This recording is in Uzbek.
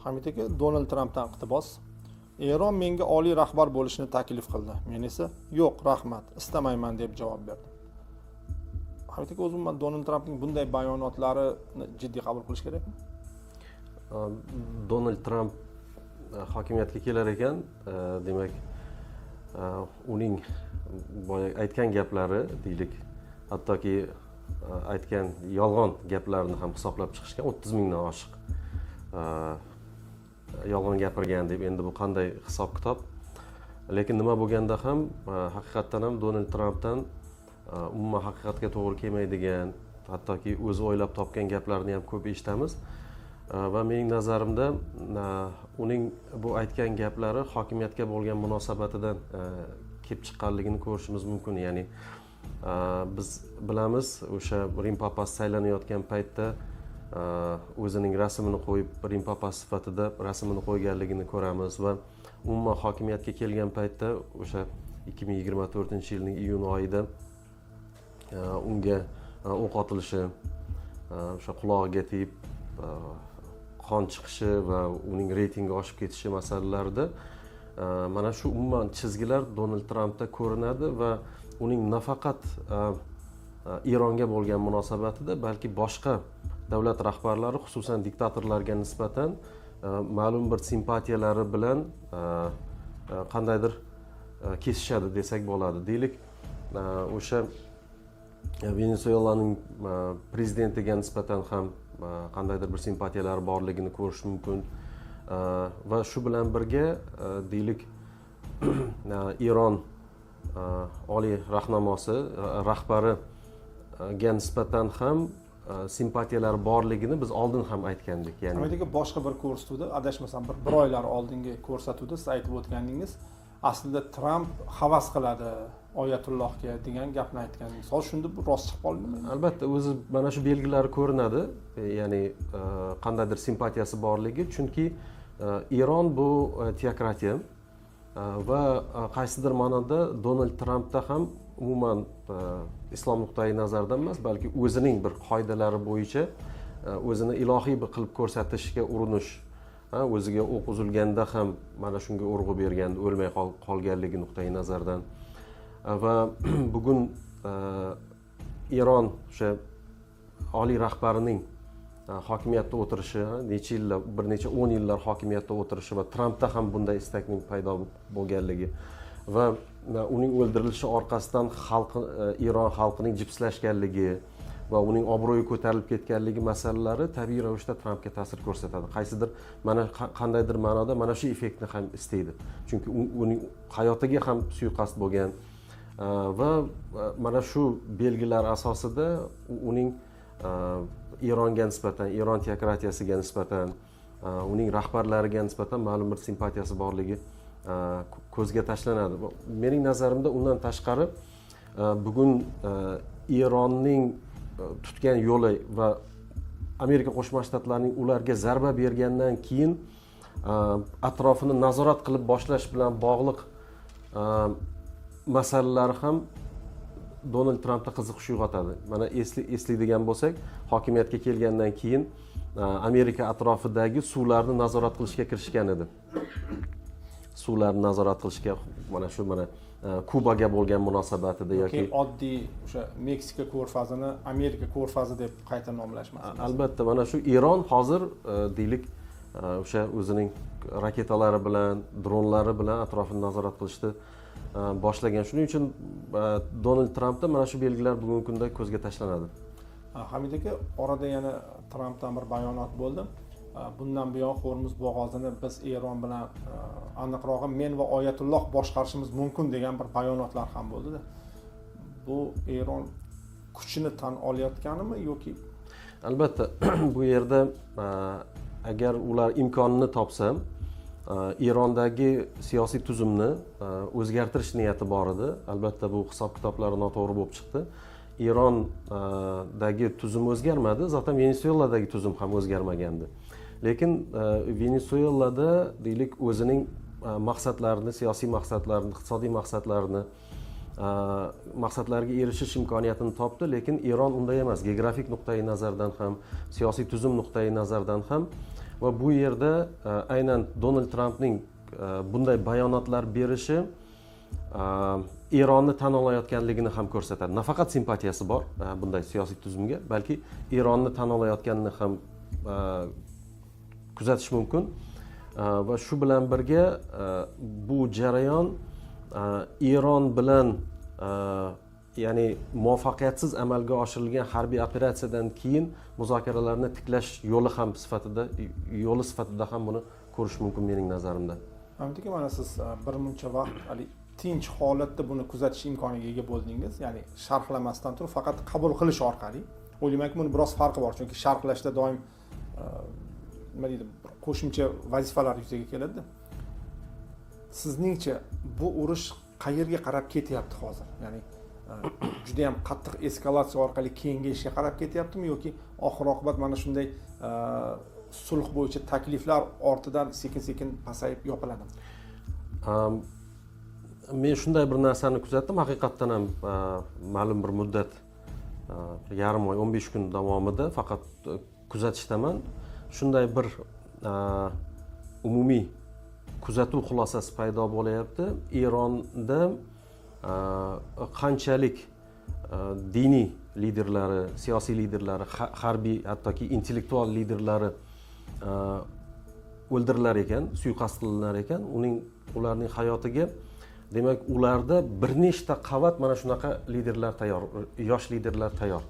Hamid aka, Donald Trampdan iqtibos. Eron menga oliy rahbar bo'lishni taklif qildi. Men esa yo'q, rahmat, istamayman deb javob berdim. Hamid aka, o'zim Donald Trampning bunday bayonotlarini jiddiy qabul qilish kerakmi? Donald Tramp hokimiyatga kelar ekan, demak, uning boya aytgan gaplari, deylik, hattoki aytgan yolg'on gaplarni ham hisoblab chiqishgan 30 mingdan oshiq yolg'on gapirgan deb. Endi bu qanday hisob-kitob? Lekin nima bo'lganda ham haqiqatdan ham Donald Trampdan umuman haqiqatga to'g'ri kelmaydigan, hattoki o'zi o'ylab topgan gaplarni ham ko'p eshitamiz. Va mening nazarimda uning bu aytgan gaplari hokimiyatga bo'lgan munosabatidan kelib chiqqanligini ko'rishimiz mumkin. Ya'ni biz bilamiz, o'sha Rim papasi saylanayotgan paytda o'zining rasmini qo'yib, Rim papasi sifatida rasmini qo'yganligini ko'ramiz va umuman hokimiyatga kelgan paytda o'sha 2024-yilning iyun oyida unga o'q otilishi, o'sha qulog'iga tegib qon chiqishi va uning reytingi oshib ketishi masalalarida mana shu umuman chizgilar Donald Trampda ko'rinadi va uning nafaqat Eronga bo'lgan munosabatida, balki boshqa davlat rahbarlari, xususan diktatorlarga nisbatan ma'lum bir simpatiyalari bilan qandaydir kesishadi desak bo'ladi. Deylik, o'sha Venesuelaning prezidentiga nisbatan ham qandaydir bir simpatiyalari borligini ko'rish mumkin. Va shu bilan birga, deylik, Eron oliy rahnamosi, rahbariga nisbatan ham simpatiyalar borligini biz oldin ham aytgandik. Ya'ni Amerika boshqa bir ko'rsatuvda, adashmasam bir oylar oldingi ko'rsatuvda siz aytib o'tganingiz, aslida Tramp havas qiladi Oyatullohga degan gapni aytganingiz. Hozir shunda bu rost chiqib qoldimi? Albatta, o'zi mana shu belgilari ko'rinadi. Ya'ni qandaydir simpatiyasi borligi, chunki Eron bu teokratiya va qaysidir ma'noda Donald Trampda ham umuman islom nuqtai nazaridan emas, balki o'zining bir qoidalari bo'yicha o'zini ilohiy bir qilib ko'rsatishga urinish, o'ziga o'q uzilganda ham mana shunga urg'u bergan, o'lmay qolganligi nuqtai nazaridan. Va bugun Eron o'sha oliy rahbarining hokimiyatda o'tirishi, necha yillar, bir necha 10 yillar hokimiyatda o'tirishi va Trampda ham bunday istakning paydo bo'lganligi va uning o'ldirilishi orqasidan Eron xalqining jipslashganligi va uning obro'yi ko'tarilib ketganligi masalalari tabiiy ravishda Trampga ta'sir ko'rsatadi. Qaysidir mana qandaydir ma'noda mana shu effektni ham istaydi. Chunki uning hayotiga ham suiqasd bo'lgan va mana shu belgilar asosida uning Eronga nisbatan, Eron teokratiyasiga nisbatan, uning rahbarlariga nisbatan ma'lum bir simpatiyasi borligi ko'zga tashlanadi. Mening nazarimda undan tashqari bugun Eronning tutgan yo'li va Amerika Qo'shma Shtatlarining ularga zarba bergandan keyin atrofini nazorat qilib boshlash bilan bog'liq masalalar ham Donald Trampda qiziqish uyg'otadi. Mana eslaydigan bo'lsak, hokimiyatga kelgandan keyin Amerika atrofidagi suvlarni nazorat qilishga kirishgan edi. Suvlarni nazorat qilishga mana Kubaga bo'lgan munosabatida yoki oddiy o'sha Meksika ko'rfazini Amerika ko'rfazi deb qayta nomlashmas. Albatta, mana shu Eron hozir deylik o'sha o'zining raketalari bilan, dronlari bilan atrofini nazorat qilishni boshlagan. Shuning uchun Donald Trampda mana shu belgilar bugungi kunda ko'zga tashlanadi. Hamid aka, orada yana Trampdan bir bayonot bo'ldi. Bundan buyon Hormuz bo'g'ozini biz Eron bilan aniqrog'i men va Oyatulloh boshqarishimiz mumkin degan bir bayonotlar ham bo'ldi-da. Bu Eron kuchini tan olayotganimi yoki? Albatta, bu yerda agar ular imkonini topsa, Erondagi siyosiy tuzumni o'zgartirish niyati bor edi. Albatta, bu hisob-kitoblari noto'g'ri bo'lib chiqdi. Erondagi tuzum o'zgarmadi, zaten Venesueladagi tuzum ham o'zgarmagandi. Lekin Venesuelada deylik o'zining maqsadlarini, siyosiy maqsadlarini, iqtisodiy maqsadlarga erishish imkoniyatini topdi, lekin Eron unday emas. Geografik nuqtai nazardan ham, siyosiy tuzum nuqtai nazardan ham va bu yerda aynan Donald Trampning bunday bayonotlar berishi Eronni tan olayotganligini ham ko'rsatadi. Nafaqat simpatiyasi bor bunday siyosiy tuzumga, balki Eronni tan olayotganini ham kuzatish mumkin. Va shu bilan birga bu jarayon Eron bilan ya'ni muvaffaqiyatsiz amalga oshirilgan harbiy operatsiyadan keyin muzokaralarni tiklash yo'li sifatida ham buni ko'rish mumkin mening nazarimda. Hamid aka, mana siz bir muncha vaqt tinch holatda buni kuzatish imkoniga ega bo'ldingiz, ya'ni sharhlamasdan turib faqat qabul qilish orqali. O'ylaymanki, buni biroz farqi bor, chunki sharhlashda doim nima deydi, qo'shimcha vazifalar yuzaga keladi. Sizningcha bu urush qayerga qarab ketyapti hozir? Ya'ni juda ham qattiq eskalatsiya orqali kengayishga qarab ketyaptimi yoki oxir oqibat mana shunday sulh bo'yicha takliflar ortidan sekin-sekin pasayib yopiladimi? Men shunday bir narsani kuzatdim. Haqiqatdan ham ma'lum bir muddat, yarim oy, 15 kun davomida faqat kuzatishdaman. Shunday bir umumiy kuzatuv xulosasi paydo bo'layapti. Eronda qanchalik diniy liderlari, siyosiy liderlari, harbiy, hattoki intellektual liderlari o'ldirilar ekan, suiqasd qilinar ekan, ularning hayotiga, demak, ularda bir nechta qavat mana shunaqa liderlar tayyor, yosh liderlar tayyor.